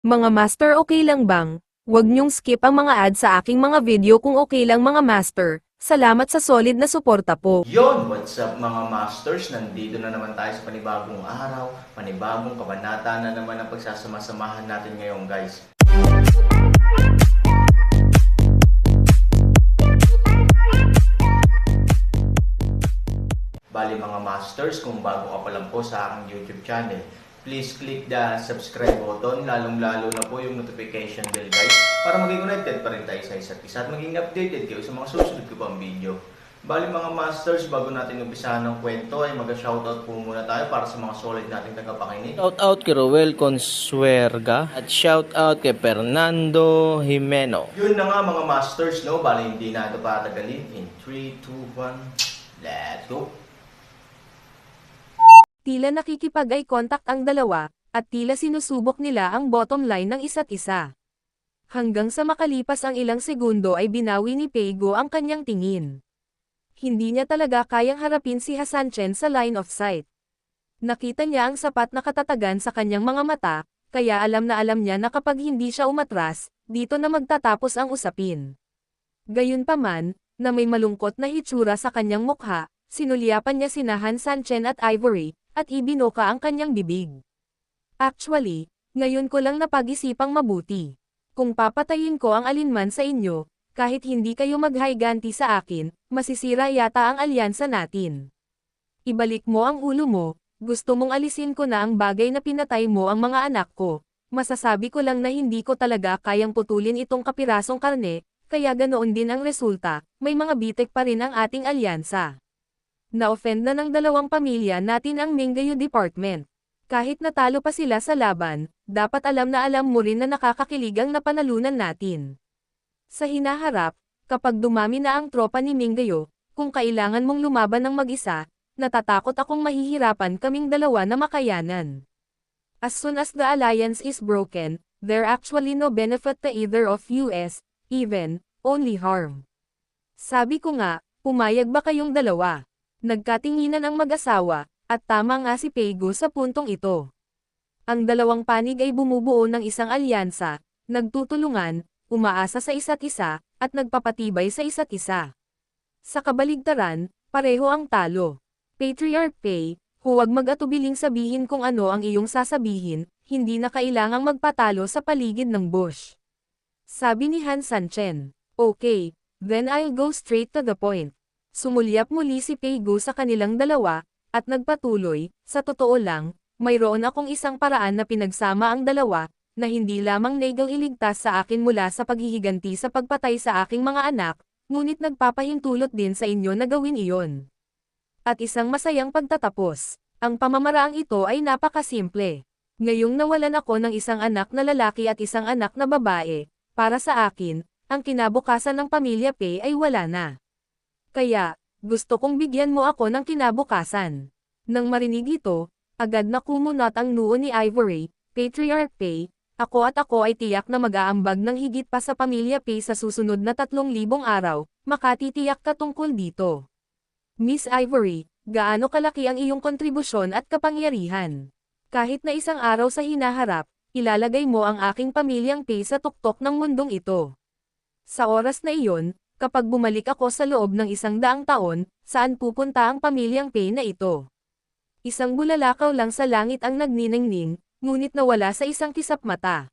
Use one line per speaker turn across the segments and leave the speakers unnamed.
Mga master, okay lang bang? Huwag niyong skip ang mga ad sa aking mga video kung okay lang mga master. Salamat sa solid na suporta po.
Yon, what's up mga masters? Nandito na naman tayo sa panibagong araw, panibagong kabanata na naman ang pagsasama-samahan natin ngayon guys. Bali mga masters, kung bago ka pa lang po sa aking YouTube channel, please click the subscribe button, lalong-lalo na po yung notification bell guys, para maging connected pa rin tayo sa isa't isa at maging updated kayo sa mga susunod ko pang video. Bali mga masters, bago natin umpisahan ng kwento ay mag-shoutout po muna tayo para sa mga solid nating tagapakinig.
Shoutout kay Roel Consuerga at shoutout kay Fernando Jimeno.
Yun na nga mga masters, no? Bali hindi na ito patagalin. In 3, 2, 1, let's go!
Tila nakikipag-eye contact ang dalawa, at tila sinusubok nila ang bottom line ng isa't isa. Hanggang sa makalipas ang ilang segundo ay binawi ni Peigo ang kanyang tingin. Hindi niya talaga kayang harapin si Hasan-chen sa line of sight. Nakita niya ang sapat na katatagan sa kanyang mga mata, kaya alam niya na kapag hindi siya umatras, dito na magtatapos ang usapin. Gayunpaman, na may malungkot na hitsura sa kanyang mukha, sinulyapan niya sina Hasan-chen at Ivory, at ibinoka ang kanyang bibig. Actually, ngayon ko lang napag-isipang mabuti. Kung papatayin ko ang alinman sa inyo, kahit hindi kayo maghayganti sa akin, masisira yata ang alyansa natin. Ibalik mo ang ulo mo, gusto mong alisin ko na ang bagay na pinatay mo ang mga anak ko. Masasabi ko lang na hindi ko talaga kayang putulin itong kapirasong karne, kaya ganoon din ang resulta, may mga bitek pa rin ang ating alyansa. Na-offend na ng dalawang pamilya natin ang Mingayo Department. Kahit natalo pa sila sa laban, dapat alam mo rin na nakakakilig ang napanalunan natin. Sa hinaharap, kapag dumami na ang tropa ni Mingayo, kung kailangan mong lumaban ng mag-isa, natatakot akong mahihirapan kaming dalawa na makayanan. As soon as the alliance is broken, there actually no benefit to either of us, even, only harm. Sabi ko nga, pumayag ba kayong dalawa? Nagkatinginan ang mag-asawa, at tama nga si Peigo sa puntong ito. Ang dalawang panig ay bumubuo ng isang alyansa, nagtutulungan, umaasa sa isa't isa, at nagpapatibay sa isa't isa. Sa kabaligtaran, pareho ang talo. Patriarch Pei, huwag mag-atubiling sabihin kung ano ang iyong sasabihin, hindi na kailangang magpatalo sa paligid ng bush. Sabi ni Hasan-chen. Okay, then I'll go straight to the point. Sumulyap muli si Peigo sa kanilang dalawa, at nagpatuloy, sa totoo lang, mayroon akong isang paraan na pinagsama ang dalawa, na hindi lamang negal iligtas sa akin mula sa paghihiganti sa pagpatay sa aking mga anak, ngunit nagpapahintulot din sa inyo na gawin iyon. At isang masayang pagtatapos. Ang pamamaraang ito ay napakasimple. Ngayong nawalan ako ng isang anak na lalaki at isang anak na babae, para sa akin, ang kinabukasan ng pamilya Pei ay wala na. Kaya, gusto kong bigyan mo ako ng kinabukasan. Nang marinig ito, agad na kumunat ang noo ni Ivory, Patriarch Pei. Ako ay tiyak na mag-aambag ng higit pa sa pamilya Pei sa susunod na 3,000 araw, makatitiyak ka tungkol dito. Miss Ivory, gaano kalaki ang iyong kontribusyon at kapangyarihan? Kahit na isang araw sa hinaharap, ilalagay mo ang aking pamilyang Pei sa tuktok ng mundong ito. Sa oras na iyon, kapag bumalik ako sa loob ng 100 taon, saan pupunta ang pamilyang Pei na ito? Isang bulalakaw lang sa langit ang nagniningning, ngunit nawala sa isang kisap mata.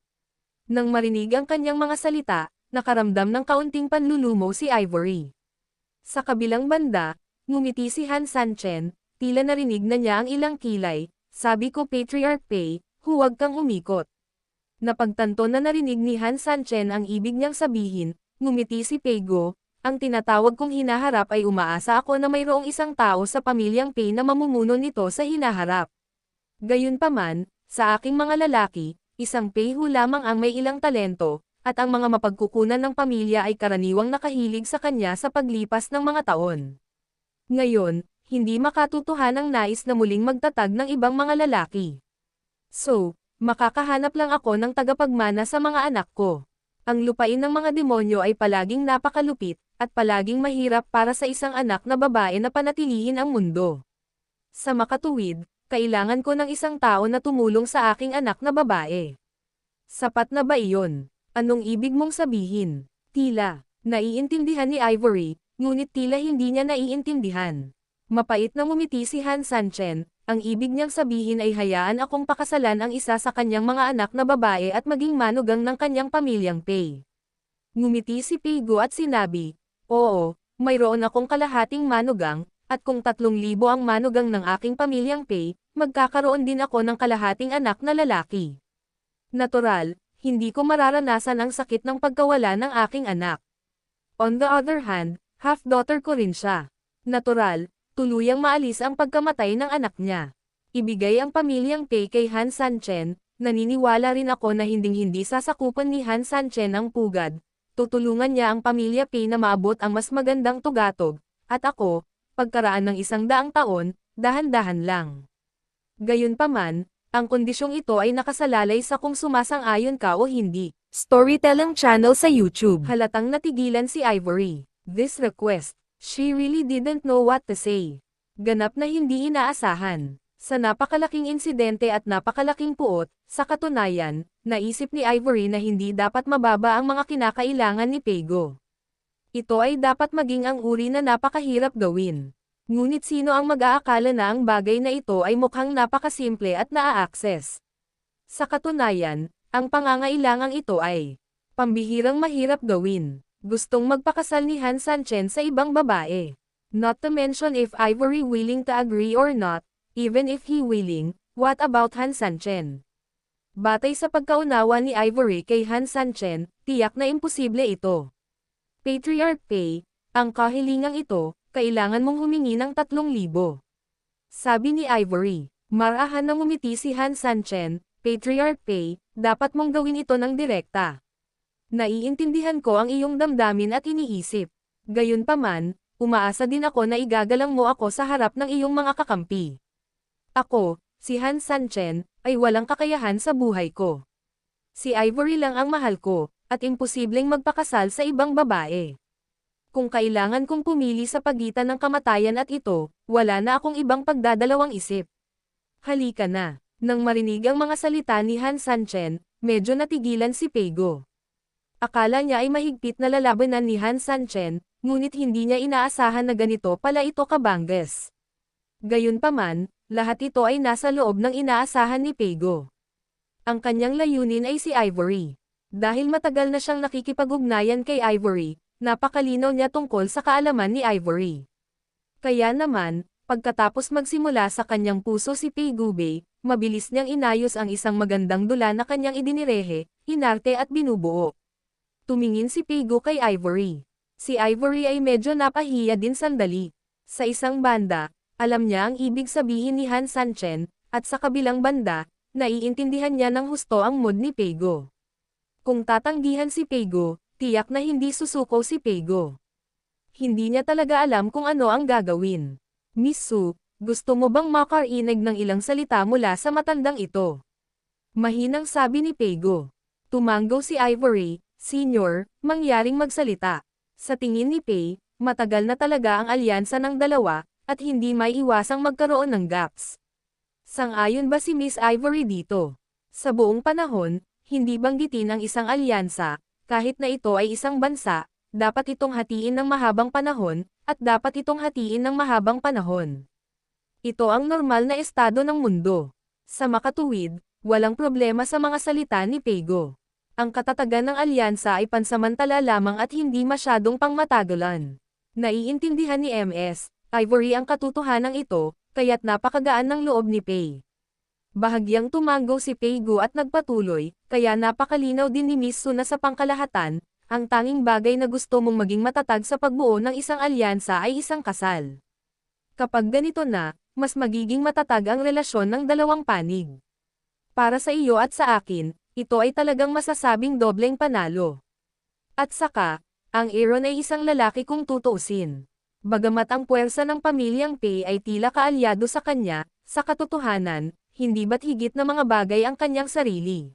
Nang marinig ang kanyang mga salita, nakaramdam ng kaunting panlulumo si Ivory. Sa kabilang banda, ngumiti si Hasan-chen, tila narinig na niya ang ilang kilay, sabi ko Patriarch Pei, huwag kang umikot. Napagtanto na narinig ni Hasan-chen ang ibig niyang sabihin, ngumiti si Peigo, ang tinatawag kong hinaharap ay umaasa ako na mayroong isang tao sa pamilyang Pei na mamumuno nito sa hinaharap. Gayunpaman, sa aking mga lalaki, isang Peiho lamang ang may ilang talento, at ang mga mapagkukunan ng pamilya ay karaniwang nakahilig sa kanya sa paglipas ng mga taon. Ngayon, hindi makatutuhan ang nais na muling magtatag ng ibang mga lalaki. So, makakahanap lang ako ng tagapagmana sa mga anak ko. Ang lupain ng mga demonyo ay palaging napakalupit, at palaging mahirap para sa isang anak na babae na panatilihin ang mundo. Sa makatuwid, kailangan ko ng isang tao na tumulong sa aking anak na babae. Sapat na ba iyon? Anong ibig mong sabihin? Tila, naiintindihan ni Ivory, ngunit tila hindi niya naiintindihan. Mapait na ngumiti si Han Sanchen, ang ibig niyang sabihin ay hayaan akong pakasalan ang isa sa kanyang mga anak na babae at maging manugang ng kanyang pamilyang Pei. Ngumiti si Peigo at sinabi, oo, mayroon akong kalahating manugang, at kung 3,000 ang manugang ng aking pamilyang Pei, magkakaroon din ako ng kalahating anak na lalaki. Natural, hindi ko mararanasan ang sakit ng pagkawala ng aking anak. On the other hand, half-daughter ko rin siya. Natural, tuluyang maalis ang pagkamatay ng anak niya. Ibigay ang pamilyang Pei kay Han Sanchen, naniniwala rin ako na hinding-hindi sasakupan ni Han Sanchen ang pugad. Tutulungan niya ang pamilya Pei na maabot ang mas magandang tugatog, at ako, pagkaraan ng 100 taon, dahan-dahan lang. Gayunpaman, ang kondisyong ito ay nakasalalay sa kung sumasang-ayon ka o hindi. Storytelling channel sa YouTube. Halatang natigilan si Ivory. This request, she really didn't know what to say. Ganap na hindi inaasahan. Sa napakalaking insidente at napakalaking puot, sa katunayan, naisip ni Ivory na hindi dapat mababa ang mga kinakailangan ni Peigo. Ito ay dapat maging ang uri na napakahirap gawin. Ngunit sino ang mag-aakala na ang bagay na ito ay mukhang napakasimple at naa-access? Sa katunayan, ang pangangailangang ito ay pambihirang mahirap gawin. Gustong magpakasal ni Han Sanchen sa ibang babae. Not to mention if Ivory willing to agree or not, even if he willing, what about Han Sanchen? Batay sa pagkaunawa ni Ivory kay Han Sanchen, tiyak na imposible ito. Patriarch Pei, ang kahilingang ito, kailangan mong humingi ng 3,000. Sabi ni Ivory. Marahan na ngumiti si Han Sanchen, Patriarch Pei, dapat mong gawin ito ng direkta. Naiintindihan ko ang iyong damdamin at iniisip. Gayunpaman, umaasa din ako na igagalang mo ako sa harap ng iyong mga kakampi. Ako, si Han Sanchen, ay walang kakayahan sa buhay ko. Si Ivory lang ang mahal ko, at imposibleng magpakasal sa ibang babae. Kung kailangan kong pumili sa pagitan ng kamatayan at ito, wala na akong ibang pagdadalawang isip. Halika na. Nang marinig ang mga salita ni Han Sanchen, medyo natigilan si Peigo. Akala niya ay mahigpit na lalabanan ni Han Sanchen, ngunit hindi niya inaasahan na ganito pala ito kabangges. Gayunpaman, lahat ito ay nasa loob ng inaasahan ni Peigo. Ang kanyang layunin ay si Ivory. Dahil matagal na siyang nakikipag-ugnayan kay Ivory, napakalinaw niya tungkol sa kaalaman ni Ivory. Kaya naman, pagkatapos magsimula sa kanyang puso si Peigo Bei, mabilis niyang inayos ang isang magandang dula na kanyang idinirehe, inarte at binubuo. Tumingin si Peigo kay Ivory. Si Ivory ay medyo napahiya din sandali. Sa isang banda, alam niya ang ibig sabihin ni Han Sanchen, at sa kabilang banda, naiintindihan niya ng husto ang mood ni Peigo. Kung tatanggihan si Peigo, tiyak na hindi susuko si Peigo. Hindi niya talaga alam kung ano ang gagawin. Miss Su, gusto mo bang makarinig ng ilang salita mula sa matandang ito? Mahinang sabi ni Peigo. Tumanggo si Ivory, Senior, mangyaring magsalita. Sa tingin ni Pei, matagal na talaga ang alyansa ng dalawa, at hindi may iwasang magkaroon ng gaps. Sang-ayon ba si Miss Ivory dito? Sa buong panahon, hindi banggitin ang isang alyansa, kahit na ito ay isang bansa, dapat itong hatiin ng mahabang panahon, at dapat itong hatiin ng mahabang panahon. Ito ang normal na estado ng mundo. Sa makatuwid, walang problema sa mga salita ni Peigo. Ang katatagan ng alyansa ay pansamantala lamang at hindi masyadong pangmatagalan. Naiintindihan ni MS. Ivory ang katotohanan ito, kaya't napakagaan ng loob ni Pei. Bahagyang tumango si Peigo at nagpatuloy, kaya napakalinaw din ni Miss Su na sa pangkalahatan, ang tanging bagay na gusto mong maging matatag sa pagbuo ng isang alyansa ay isang kasal. Kapag ganito na, mas magiging matatag ang relasyon ng dalawang panig. Para sa iyo at sa akin, ito ay talagang masasabing dobleng panalo. At saka, ang Aaron ay isang lalaki kung tutuusin. Bagamat ang puwersa ng pamilyang Pei ay tila kaalyado sa kanya, sa katotohanan, hindi ba't higit na mga bagay ang kanyang sarili.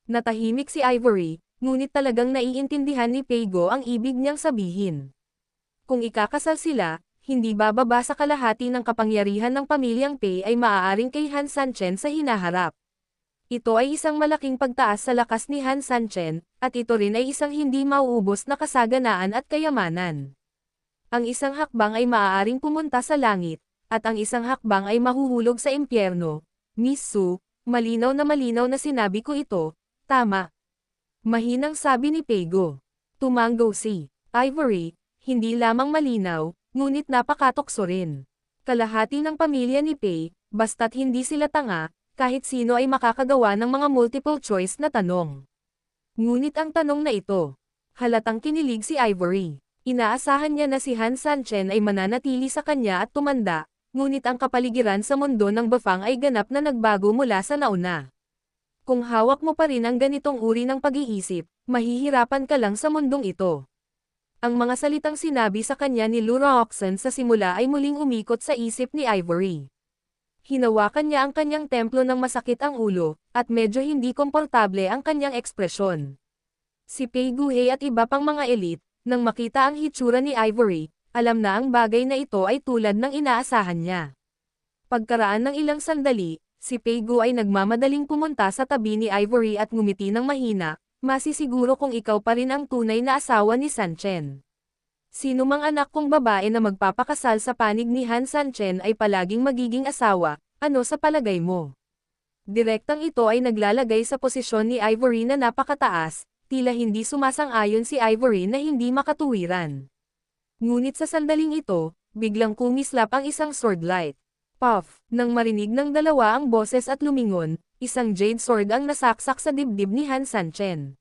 Natahimik si Ivory, ngunit talagang naiintindihan ni Peigo ang ibig niyang sabihin. Kung ikakasal sila, hindi bababa sa kalahati ng kapangyarihan ng pamilyang Pei ay maaaring kay Han Sanchen sa hinaharap. Ito ay isang malaking pagtaas sa lakas ni Han Sanchen, at ito rin ay isang hindi mauubos na kasaganaan at kayamanan. Ang isang hakbang ay maaaring pumunta sa langit, at ang isang hakbang ay mahuhulog sa impyerno. Miss Su, malinaw na sinabi ko ito, tama. Mahinang sabi ni Peigo. Tumanggo si Ivory, hindi lamang malinaw, ngunit napakatokso rin. Kalahati ng pamilya ni Pei, basta't hindi sila tanga, kahit sino ay makakagawa ng mga multiple choice na tanong. Ngunit ang tanong na ito, halatang kinilig si Ivory. Inaasahan niya na si Han Sanchen ay mananatili sa kanya at tumanda, ngunit ang kapaligiran sa mundo ng Bafang ay ganap na nagbago mula sa nauna. Kung hawak mo pa rin ang ganitong uri ng pag-iisip, mahihirapan ka lang sa mundong ito. Ang mga salitang sinabi sa kanya ni Lura Oxen sa simula ay muling umikot sa isip ni Ivory. Hinawakan niya ang kanyang templo ng masakit ang ulo, at medyo hindi komportable ang kanyang ekspresyon. Si Pei Guhe at iba pang mga elite, nang makita ang hitsura ni Ivory, alam na ang bagay na ito ay tulad ng inaasahan niya. Pagkaraan ng ilang sandali, si Pei Gu ay nagmamadaling pumunta sa tabi ni Ivory at ngumiti ng mahina, masisiguro kung ikaw pa rin ang tunay na asawa ni Sanchen. Sino mang anak kong babae na magpapakasal sa panig ni Han Sanchen ay palaging magiging asawa, ano sa palagay mo? Direktang ito ay naglalagay sa posisyon ni Ivory na napakataas, tila hindi sumasang-ayon si Ivory na hindi makatuwiran. Ngunit sa sandaling ito, biglang kumislap ang isang sword light. Puff, nang marinig ng dalawa ang boses at lumingon, isang jade sword ang nasaksak sa dibdib ni Han Sanchen.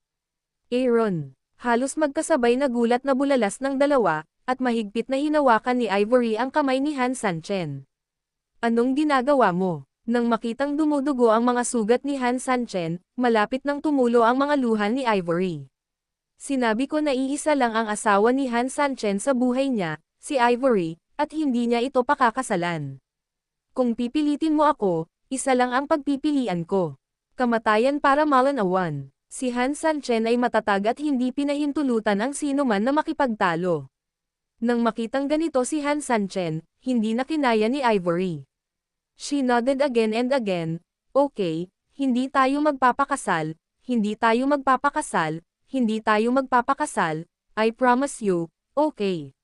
Aaron. Halos magkasabay na gulat na bulalas ng dalawa, at mahigpit na hinawakan ni Ivory ang kamay ni Han Sanchen. Anong ginagawa mo? Nang makitang dumudugo ang mga sugat ni Han Sanchen, malapit nang tumulo ang mga luha ni Ivory. Sinabi ko na iisa lang ang asawa ni Han Sanchen sa buhay niya, si Ivory, at hindi niya ito pakakasalan. Kung pipilitin mo ako, isa lang ang pagpipilian ko. Kamatayan para Malanawan. Si Han Sanchen ay matatag at hindi pinahintulutan ang sino man na makipagtalo. Nang makitang ganito si Han Sanchen, hindi na kinaya ni Ivory. She nodded again and again, okay, hindi tayo magpapakasal, hindi tayo magpapakasal, hindi tayo magpapakasal, I promise you, okay.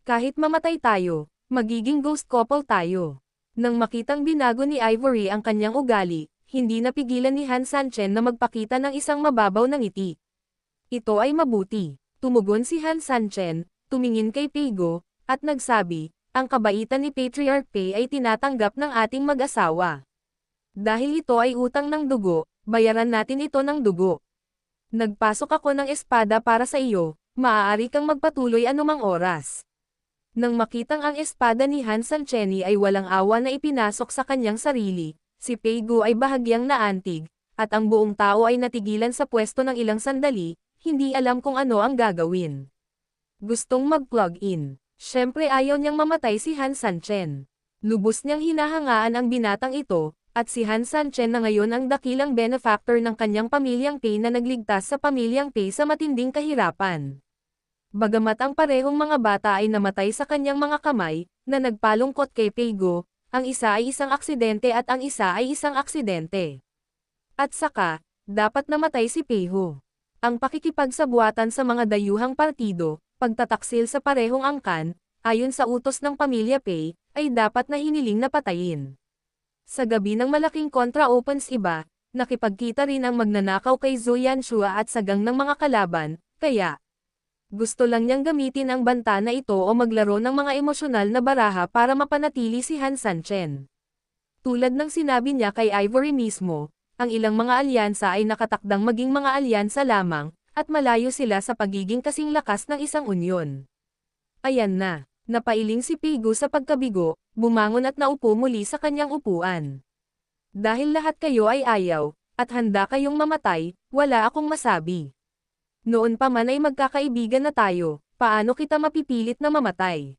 Kahit mamatay tayo, magiging ghost couple tayo. Nang makitang binago ni Ivory ang kanyang ugali, hindi napigilan ni Han Sanchen na magpakita ng isang mababaw na ngiti. Ito ay mabuti. Tumugon si Han Sanchen, tumingin kay Peigo, at nagsabi, ang kabaitan ni Patriarch Pei ay tinatanggap ng ating mag-asawa. Dahil ito ay utang ng dugo, bayaran natin ito ng dugo. Nagpasok ako ng espada para sa iyo, maaari kang magpatuloy anumang oras. Nang makitang ang espada ni Han Sanchen ay walang awa na ipinasok sa kanyang sarili, si Peigo ay bahagyang naantig, at ang buong tao ay natigilan sa pwesto ng ilang sandali, hindi alam kung ano ang gagawin. Gustong mag-plug in. Siyempre ayaw niyang mamatay si Han Sanchen. Lubos niyang hinahangaan ang binatang ito, at si Han Sanchen na ngayon ang dakilang benefactor ng kanyang pamilyang Pei na nagligtas sa pamilyang Pei sa matinding kahirapan. Bagamat ang parehong mga bata ay namatay sa kanyang mga kamay, na nagpalungkot kay Peigo, ang isa ay isang aksidente at ang isa ay isang aksidente. At saka, dapat namatay si Peiho. Ang pakikipagsabuatan sa mga dayuhang partido, pagtataksil sa parehong angkan, ayon sa utos ng pamilya Pei, ay dapat na hiniling na patayin. Sa gabi ng malaking contra-opens iba, nakipagkita rin ang magnanakaw kay Zhou Yanshua at sagang ng mga kalaban, kaya gusto lang niyang gamitin ang banta na ito o maglaro ng mga emosyonal na baraha para mapanatili si Han Sanchen. Tulad ng sinabi niya kay Ivory mismo, ang ilang mga alyansa ay nakatakdang maging mga alyansa lamang, at malayo sila sa pagiging kasing lakas ng isang unyon. Ayan na, napailing si Peigo sa pagkabigo, bumangon at naupo muli sa kanyang upuan. Dahil lahat kayo ay ayaw, at handa kayong mamatay, wala akong masabi. Noon pa man ay magkakaibigan na tayo, paano kita mapipilit na mamatay?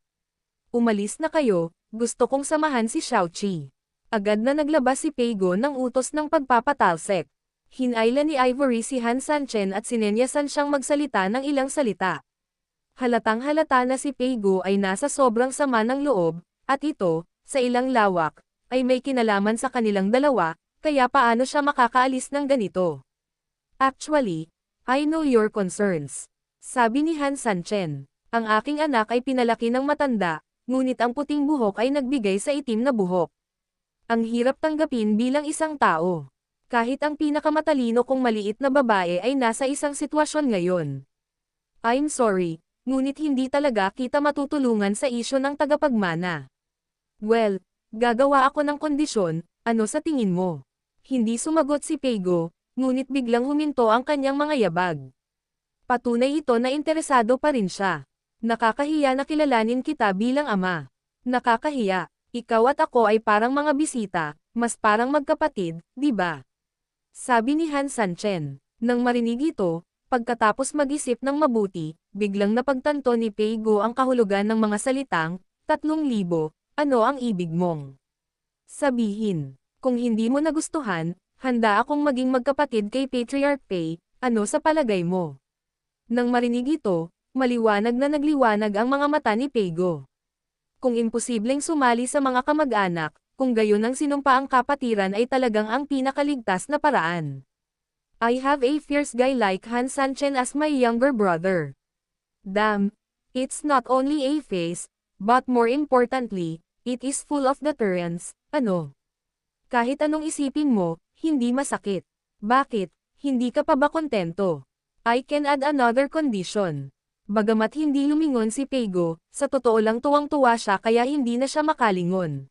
Umalis na kayo, gusto kong samahan si Xiaoqi. Agad na naglabas si Peigo ng utos ng pagpapatalsek. Hinayla ni Ivory si Han Sanchen at sinenyasan siyang magsalita ng ilang salita. Halatang halata na si Peigo ay nasa sobrang sama ng loob, at ito, sa ilang lawak, ay may kinalaman sa kanilang dalawa, kaya paano siya makakaalis ng ganito? Actually, I know your concerns. Sabi ni Han Sanchen, ang aking anak ay pinalaki ng matanda, ngunit ang puting buhok ay nagbigay sa itim na buhok. Ang hirap tanggapin bilang isang tao. Kahit ang pinakamatalino kong maliit na babae ay nasa isang sitwasyon ngayon. I'm sorry, ngunit hindi talaga kita matutulungan sa isyo ng tagapagmana. Well, gagawa ako ng kondisyon, ano sa tingin mo? Hindi sumagot si Peigo, ngunit biglang huminto ang kanyang mga yabag. Patunay ito na interesado pa rin siya. Nakakahiya na kilalanin kita bilang ama. Nakakahiya, ikaw at ako ay parang mga bisita, mas parang magkapatid, di ba? Sabi ni Han Sanchen. Nang marinig ito, pagkatapos mag-isip ng mabuti, biglang napagtanto ni Peigo ang kahulugan ng mga salitang, 3,000, ano ang ibig mong sabihin? Kung hindi mo nagustuhan, handa akong maging magkapatid kay Patriarch Pei, ano sa palagay mo? Nang marinig ito, maliwanag na nagliwanag ang mga mata ni Peigo. Kung imposibleng sumali sa mga kamag-anak, kung gayon ang sinumpa ang kapatiran ay talagang ang pinakaligtas na paraan. I have a fierce guy like Han Sanchen as my younger brother. Damn, it's not only a face, but more importantly, it is full of deterrence, ano? Kahit anong isipin mo, hindi masakit. Bakit, hindi ka pa ba kontento? I can add another condition. Bagamat hindi lumingon si Peigo, sa totoo lang tuwang-tuwa siya kaya hindi na siya makalingon.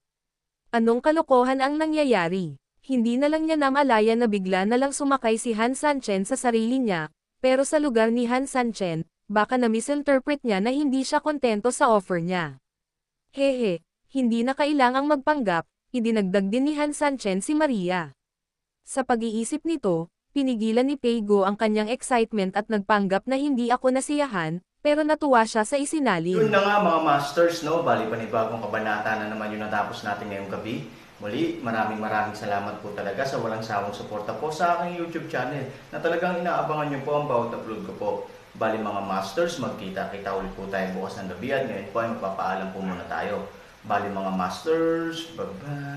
Anong kalokohan ang nangyayari? Hindi na lang niya namalaya na bigla na lang sumakay si Han Sanchen sa sarili niya, pero sa lugar ni Han Sanchen, baka na-misinterpret niya na hindi siya kontento sa offer niya. Hehe, hindi na kailangang magpanggap, idinagdag din ni Han Sanchen si Maria. Sa pag-iisip nito, pinigilan ni Peigo ang kanyang excitement at nagpanggap na hindi ako nasiyahan, pero natuwa siya sa isinalin.
Yun na nga mga masters, no? Bali panibagong kabanata na naman yung natapos natin ngayong gabi. Muli, maraming salamat po talaga sa walang sawang suporta po sa aking YouTube channel na talagang inaabangan nyo po ang bawat upload ko po. Bali mga masters, magkita-kita ulit po tayo bukas ng gabi at ngayon po ay magpapaalam po muna tayo. Bali mga masters, bye-bye!